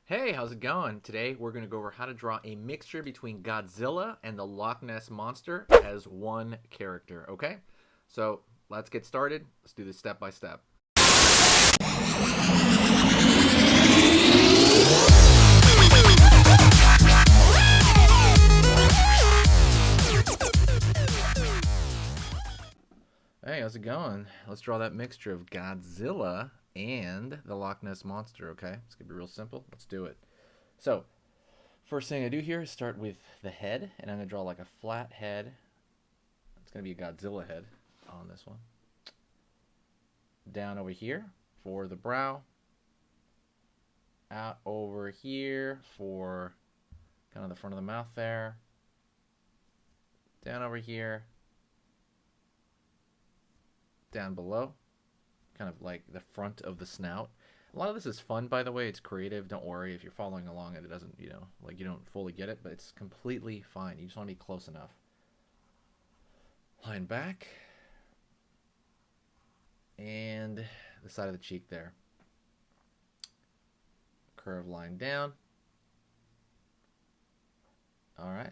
Hey, how's it going? Today we're going to go over how to draw a mixture between Godzilla and the Loch Ness Monster as one character, okay? So let's get started. Let's do this step by step. Hey, how's it going? Let's draw that mixture of Godzilla and the Loch Ness Monster, okay? It's going to be real simple. Let's do it. So, first thing I do here is start with the head, and I'm going to draw like a flat head. It's going to be a Godzilla head on this one. Down over here for the brow. Out over here for kind of the front of the mouth there. Down over here. Down below. Kind of like the front of the snout. A lot of this is fun, by the way. It's creative. Don't worry if you're following along and it doesn't, like you don't fully get it, but it's completely fine. You just want to be close enough. Line back. And the side of the cheek there. Curve line down. All right.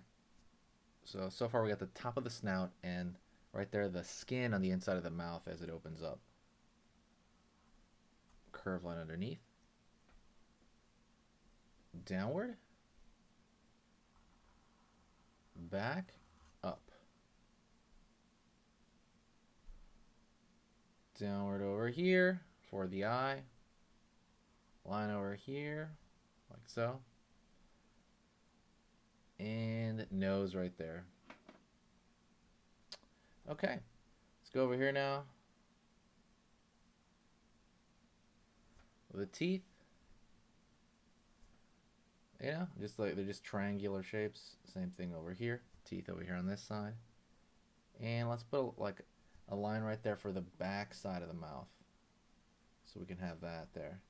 So far we got the top of the snout and right there the skin on the inside of the mouth as it opens up. Curve line underneath. Downward. Back. Up. Downward over here for the eye. Line over here, like so. And nose right there. Okay, let's go over here now. The teeth. Just like they're just triangular shapes. Same thing over here. Teeth over here on this side. And let's put like a line right there for the back side of the mouth. So we can have that there.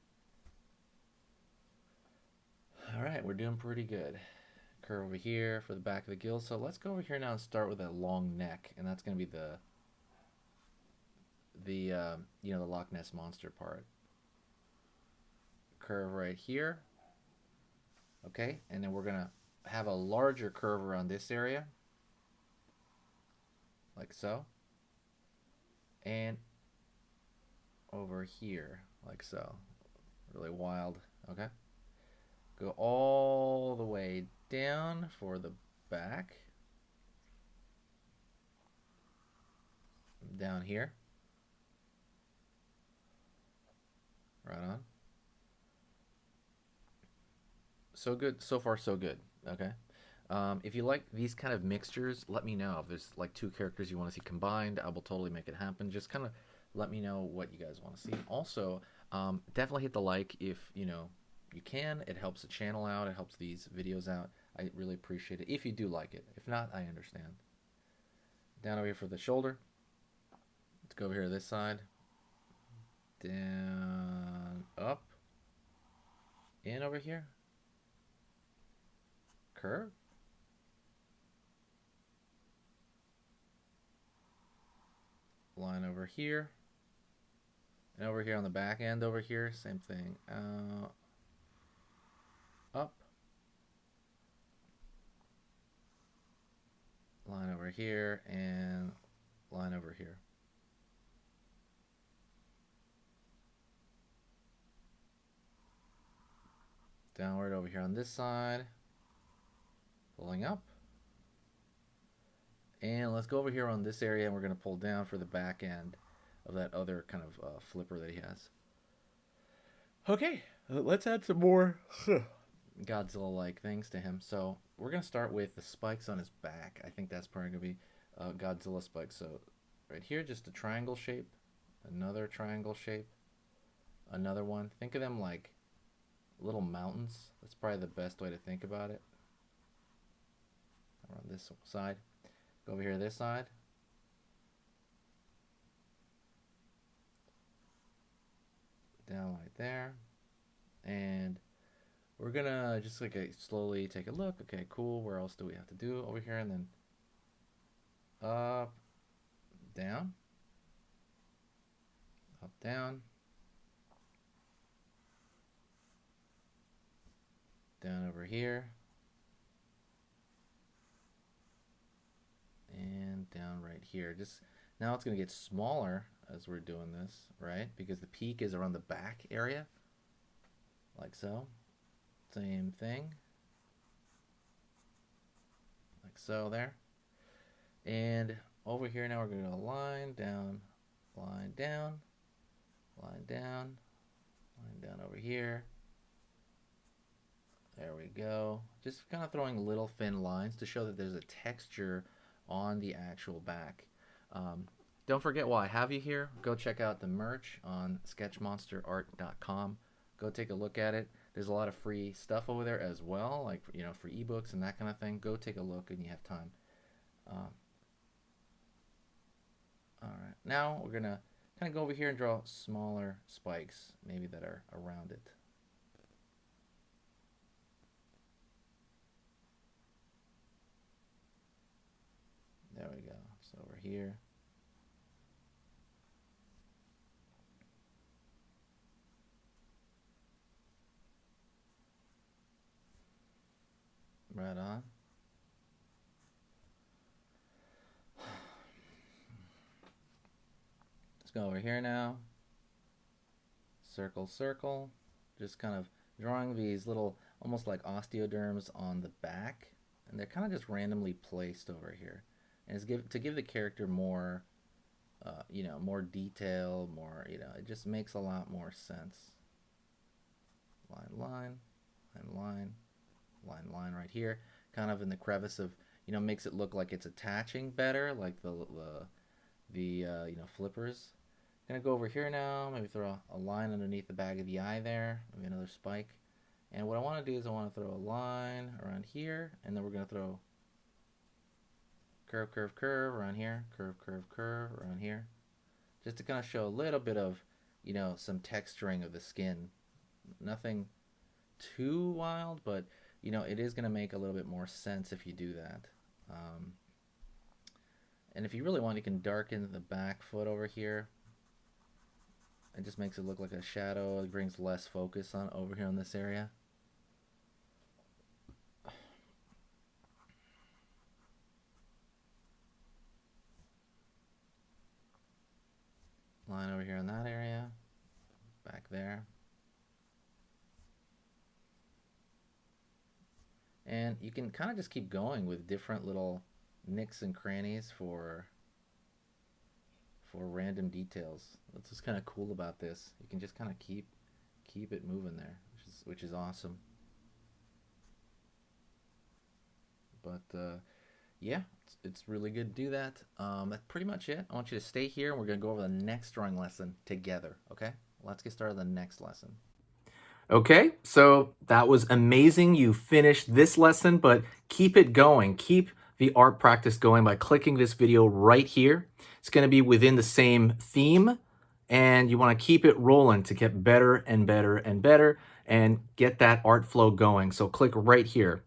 All right, we're doing pretty good. Curve over here for the back of the gill. So let's go over here now and start with a long neck, and that's going to be the Loch Ness Monster part. Curve right here. Okay, and then we're going to have a larger curve around this area, like so, and over here, like so. Really wild. Okay. Go all the way down for the back. Down here. Right on. So good. So far, so good. Okay. If you like these kind of mixtures, let me know. If there's like two characters you want to see combined, I will totally make it happen. Just kind of let me know what you guys want to see. Also, definitely hit the like if you can. It helps the channel out. It helps these videos out. I really appreciate it if you do like it. If not, I understand. Down over here for the shoulder. Let's go over here to this side. Down, up, in over here. Curve. Line over here. And over here on the back end over here, same thing. Up. Line over here and line over here. Downward over here on this side. Pulling up. And let's go over here on this area and we're going to pull down for the back end of that other kind of flipper that he has. Okay, let's add some more Godzilla-like things to him. So we're going to start with the spikes on his back. I think that's probably going to be Godzilla spikes. So right here, just a triangle shape, another triangle shape, another one. Think of them like little mountains. That's probably the best way to think about it. Around this side. Go over here to this side. Down right there. And we're gonna just like slowly take a look. Okay, cool. Where else do we have to do over here? And then up, down, up, down. over here. And down right here. Just now it's going to get smaller as we're doing this, right? Because the peak is around the back area, like so. Same thing, like so there. And over here now we're going to go line down, line down, line down, line down over here. There we go. Just kind of throwing little thin lines to show that there's a texture on the actual back. Don't forget, while I have you here, go check out the merch on sketchmonsterart.com. Go take a look at it. There's a lot of free stuff over there as well, like, you know, free ebooks and that kind of thing. Go take a look when you have time. All right, now we're gonna kind of go over here and draw smaller spikes, maybe that are around it. There we go. So over here. Right on. Let's go over here now. Circle, circle. Just kind of drawing these little, almost like osteoderms on the back. And they're kind of just randomly placed over here. And it's to give the character more, you know, more detail, more, you know, it just makes a lot more sense. Line, line, line, line, line, line right here, kind of in the crevice of, you know, makes it look like it's attaching better, like the you know, flippers. Gonna go over here now, maybe throw a line underneath the bag of the eye there, maybe another spike. And what I want to do is I want to throw a line around here, and then we're gonna throw curve, curve, curve around here, curve, curve, curve around here, just to kind of show a little bit of, you know, some texturing of the skin. Nothing too wild, but, you know, it is going to make a little bit more sense if you do that. And if you really want, you can darken the back foot over here. It just makes it look like a shadow. It brings less focus on over here on this area. Line over here in that area, back there. And you can kind of just keep going with different little nicks and crannies for random details. That's what's kind of cool about this. You can just kind of keep it moving there, which is awesome. But yeah, it's really good to do that. That's pretty much it. I want you to stay here, and we're going to go over the next drawing lesson together, okay? Let's get started on the next lesson. Okay, so that was amazing. You finished this lesson, but keep it going. Keep the art practice going by clicking this video right here. It's going to be within the same theme, and you want to keep it rolling to get better and better and better and get that art flow going. So click right here.